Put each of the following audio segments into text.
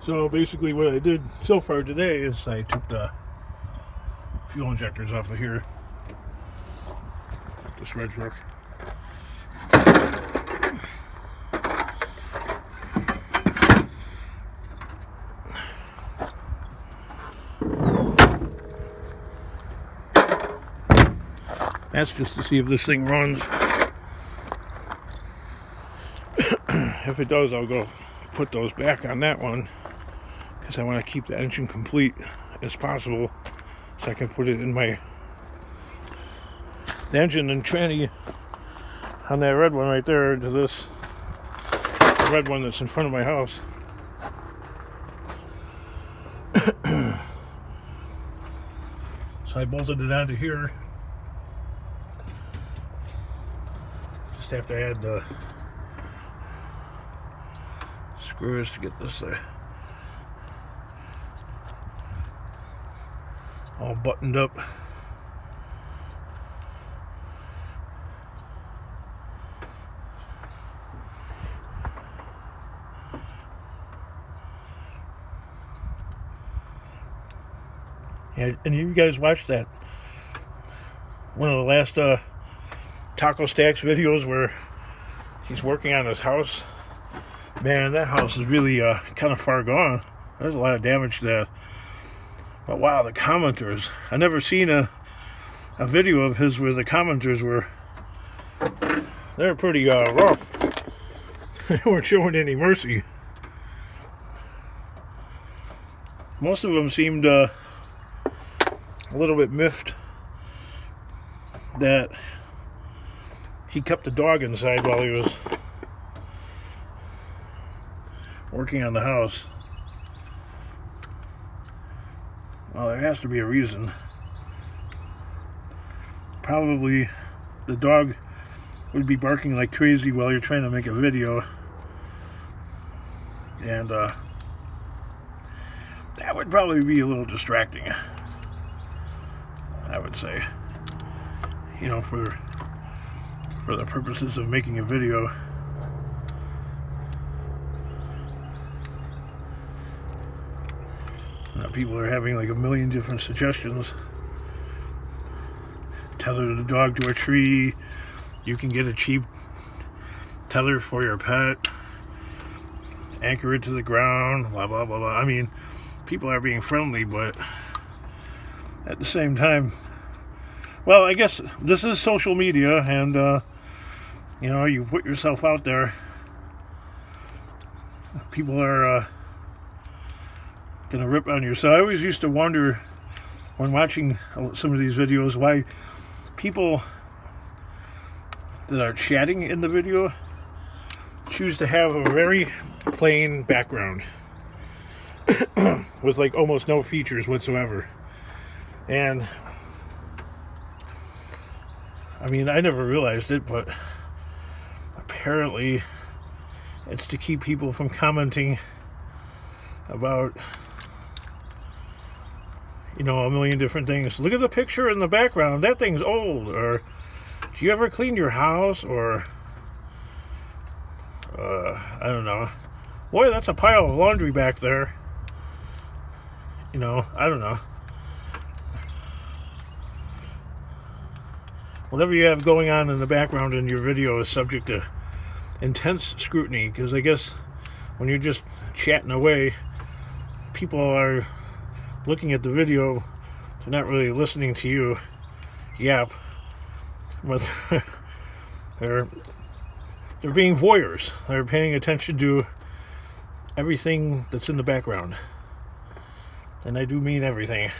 So basically what I did so far today is I took the fuel injectors off of here. This red truck. That's just to see if this thing runs. If it does, I'll go put those back on that one because I want to keep the engine complete as possible so I can put it in the engine and tranny on that red one right there to this red one that's in front of my house. So I bolted it onto here. Just have to add the screws to get this all buttoned up. Yeah, and you guys watched that one of the last Taco Stacks videos where he's working on his house. Man, that house is really kind of far gone. There's a lot of damage to that. But wow, the commenters. I never seen a video of his where the commenters were, they're pretty rough. They weren't showing any mercy. Most of them seemed a little bit miffed that he kept the dog inside while he was working on the house. Well, there has to be a reason. Probably the dog would be barking like crazy while you're trying to make a video, and that would probably be a little distracting, I would say, you know, for the purposes of making a video. People are having like a million different suggestions. Tether the dog to a tree. You can get a cheap tether for your pet. Anchor it to the ground. Blah, blah, blah, blah. I mean, people are being friendly, but at the same time, well, I guess this is social media, and you know, you put yourself out there. People are gonna rip on you. So I always used to wonder when watching some of these videos why people that are chatting in the video choose to have a very plain background with like almost no features whatsoever. And I mean, I never realized it, but apparently it's to keep people from commenting about, you know, a million different things. Look at the picture in the background. That thing's old. Or, do you ever clean your house? Or, I don't know. Boy, that's a pile of laundry back there. You know, I don't know. Whatever you have going on in the background in your video is subject to intense scrutiny, because I guess when you're just chatting away, people are looking at the video, they're not really listening to you yap, but they're being voyeurs. They're paying attention to everything that's in the background, and I do mean everything.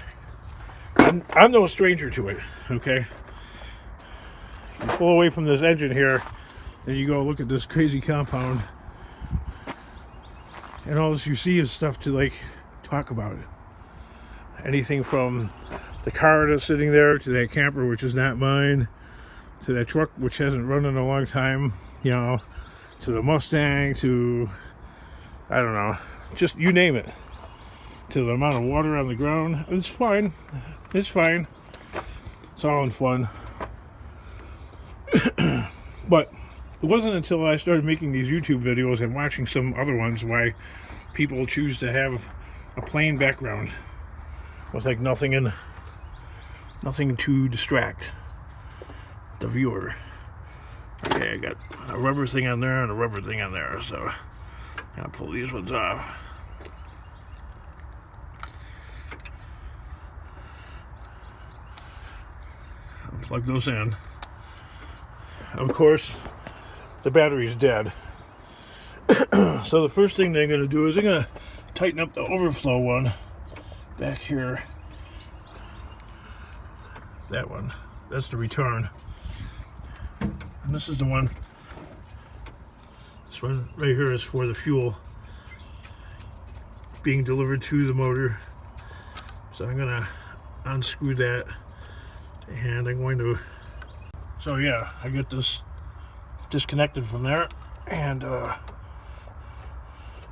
I'm no stranger to it. Okay, you pull away from this engine here, and you go look at this crazy compound, and all you see is stuff to like talk about it. Anything from the car that's sitting there, to that camper which is not mine, to that truck which hasn't run in a long time, you know, to the Mustang, to, I don't know, just you name it, to the amount of water on the ground. It's fine. It's fine. It's all in fun. But it wasn't until I started making these YouTube videos and watching some other ones why people choose to have a plain background with like nothing to distract the viewer. Okay, I got a rubber thing on there and a rubber thing on there, so I'll pull these ones off. I'll plug those in. Of course, the battery's dead. So the first thing they're going to do is they're going to tighten up the overflow one back here. That one. That's the return. And this is the one. This one right here is for the fuel being delivered to the motor. So I'm going to unscrew that, and I'm going to, so yeah, I get this disconnected from there, and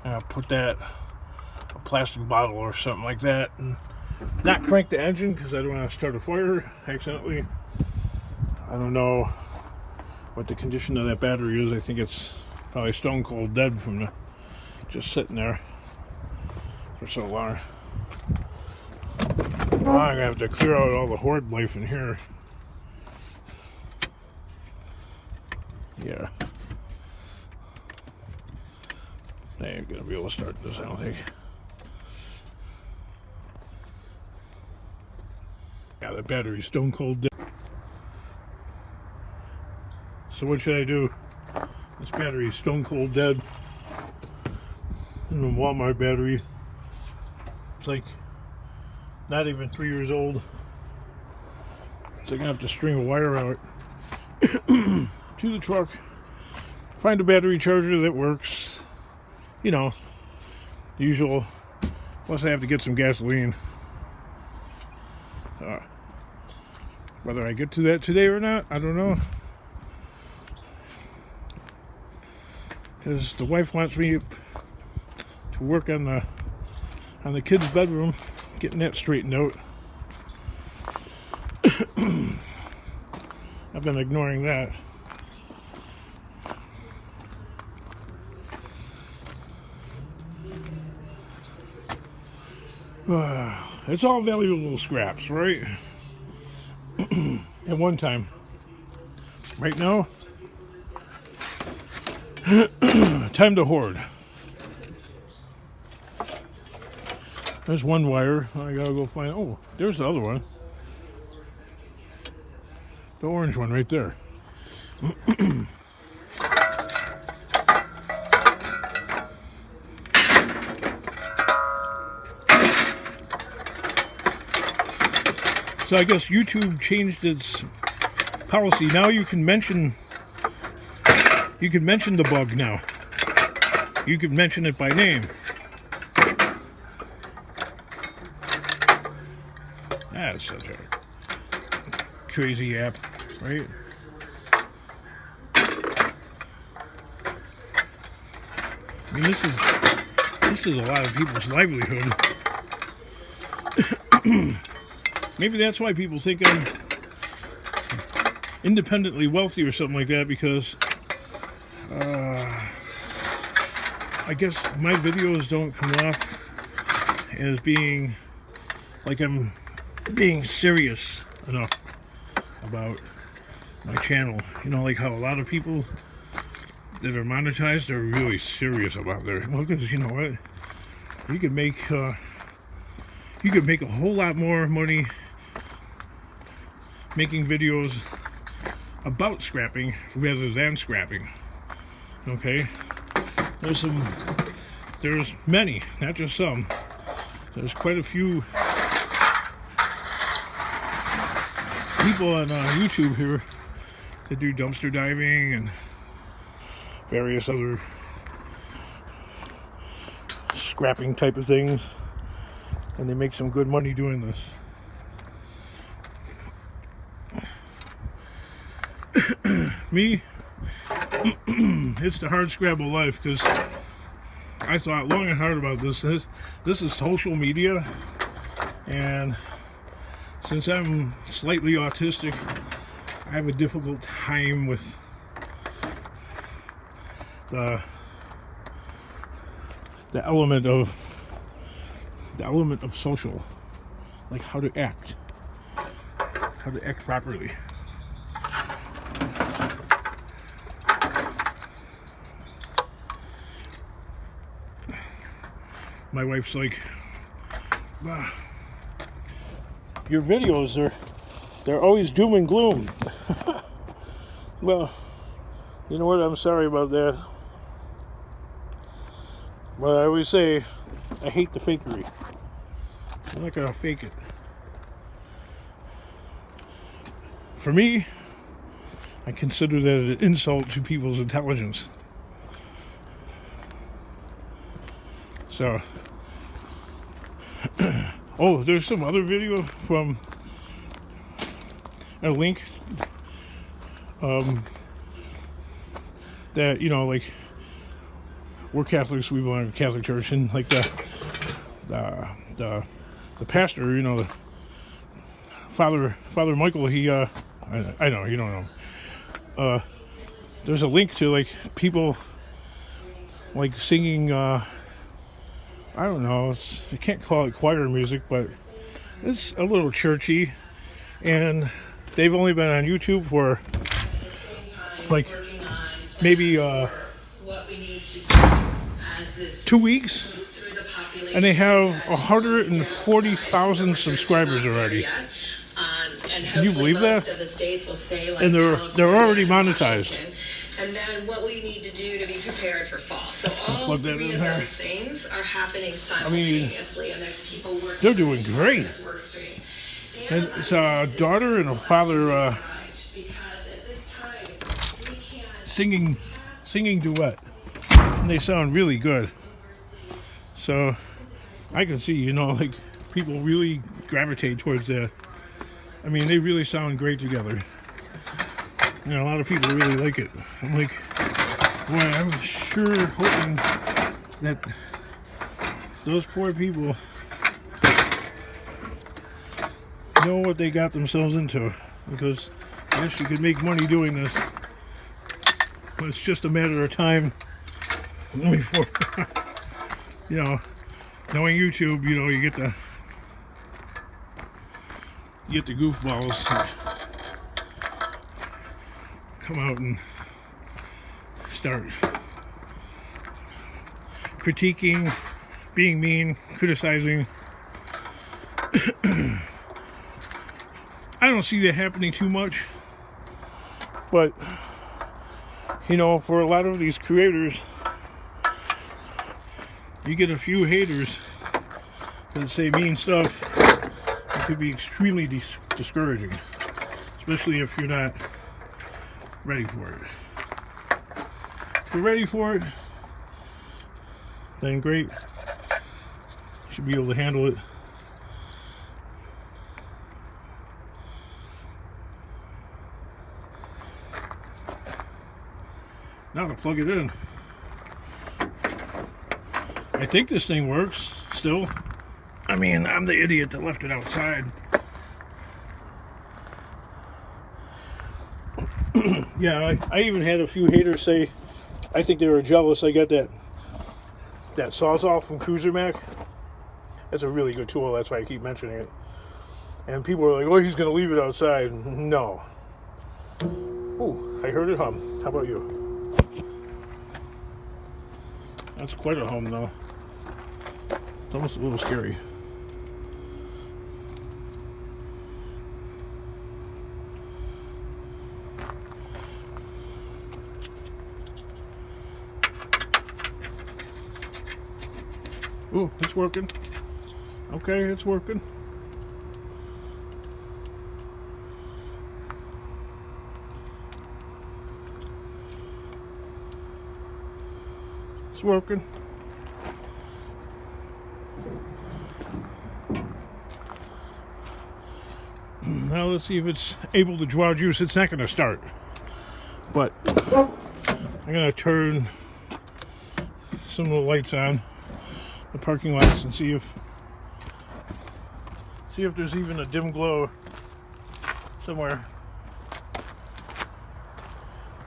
I'll put that, a plastic bottle or something like that, and not crank the engine because I don't want to start a fire accidentally. I don't know what the condition of that battery is. I think it's probably stone cold dead from the just sitting there for so long. Well, I'm gonna have to clear out all the horde life in here. Yeah. I ain't gonna be able to start this, I don't think. Yeah, the battery's stone cold dead. So what should I do? This battery's stone cold dead. And the Walmart battery. It's like not even 3 years old. So I'm gonna have to string a wire out to the truck. Find a battery charger that works. You know, the usual. Plus I have to get some gasoline. Whether I get to that today or not, I don't know. Because the wife wants me to work on the kids' bedroom, getting that straightened out. I've been ignoring that. It's all valuable scraps, right? At one time. Right now, time to hoard. There's one wire. I gotta go find. Oh, there's the other one. The orange one right there. So I guess YouTube changed its policy. Now you can mention the bug now. You can mention it by name. That's such a crazy app, right? I mean, this is a lot of people's livelihood. Maybe that's why people think I'm independently wealthy or something like that, because I guess my videos don't come off as being like I'm being serious enough about my channel. You know, like how a lot of people that are monetized are really serious about their, well, because you know what, you could make a whole lot more money making videos about scrapping rather than scrapping. Okay, there's many, not just some. There's quite a few people on YouTube here that do dumpster diving and various other scrapping type of things, and they make some good money doing this. Me, it's the hard scrabble life, because I thought long and hard about this. This is social media, and since I'm slightly autistic, I have a difficult time with the the element of social, like how to act properly. My wife's like, "Ah, your videos they're always doom and gloom." Well, you know what? I'm sorry about that. But I always say, I hate the fakery. I'm not gonna fake it. For me, I consider that an insult to people's intelligence. So, oh, there's some other video from a link that, you know, like, we're Catholics, we belong to the Catholic Church, and like the pastor, you know, the Father Michael, he I know you don't know. There's a link to like people like singing. I don't know. You can't call it choir music, but it's a little churchy, and they've only been on YouTube for like maybe 2 weeks, and they have 140,000 subscribers already. Can you believe that? And they're already monetized. And then what we need to do to be prepared for fall. So all three of those things are happening simultaneously, and there's people working. They're doing great. And it's a daughter and a father singing duet, and they sound really good. So I can see, you know, like people really gravitate towards that. I mean, they really sound great together. You know, a lot of people really like it. I'm like, boy, I'm sure hoping that those poor people know what they got themselves into, because yes, you could make money doing this, but it's just a matter of time before, you know, knowing YouTube, you know, you get the goofballs that come out and start critiquing, being mean, criticizing. I don't see that happening too much, but you know, for a lot of these creators, you get a few haters that say mean stuff. It could be extremely discouraging, especially if you're not ready for it. If you're ready for it, then great. You should be able to handle it. Now to plug it in. I think this thing works still. I mean, I'm the idiot that left it outside. Yeah, I even had a few haters say, I think they were jealous I got that Sawzall from Cruiser Mac. That's a really good tool, that's why I keep mentioning it. And people were like, oh, he's going to leave it outside. No. Ooh, I heard it hum. How about you? That's quite a hum, though. It's almost a little scary. Ooh, it's working. Okay, it's working. It's working. Now let's see if it's able to draw juice. It's not going to start, but I'm going to turn some of the lights on, the parking lights, and see if there's even a dim glow somewhere.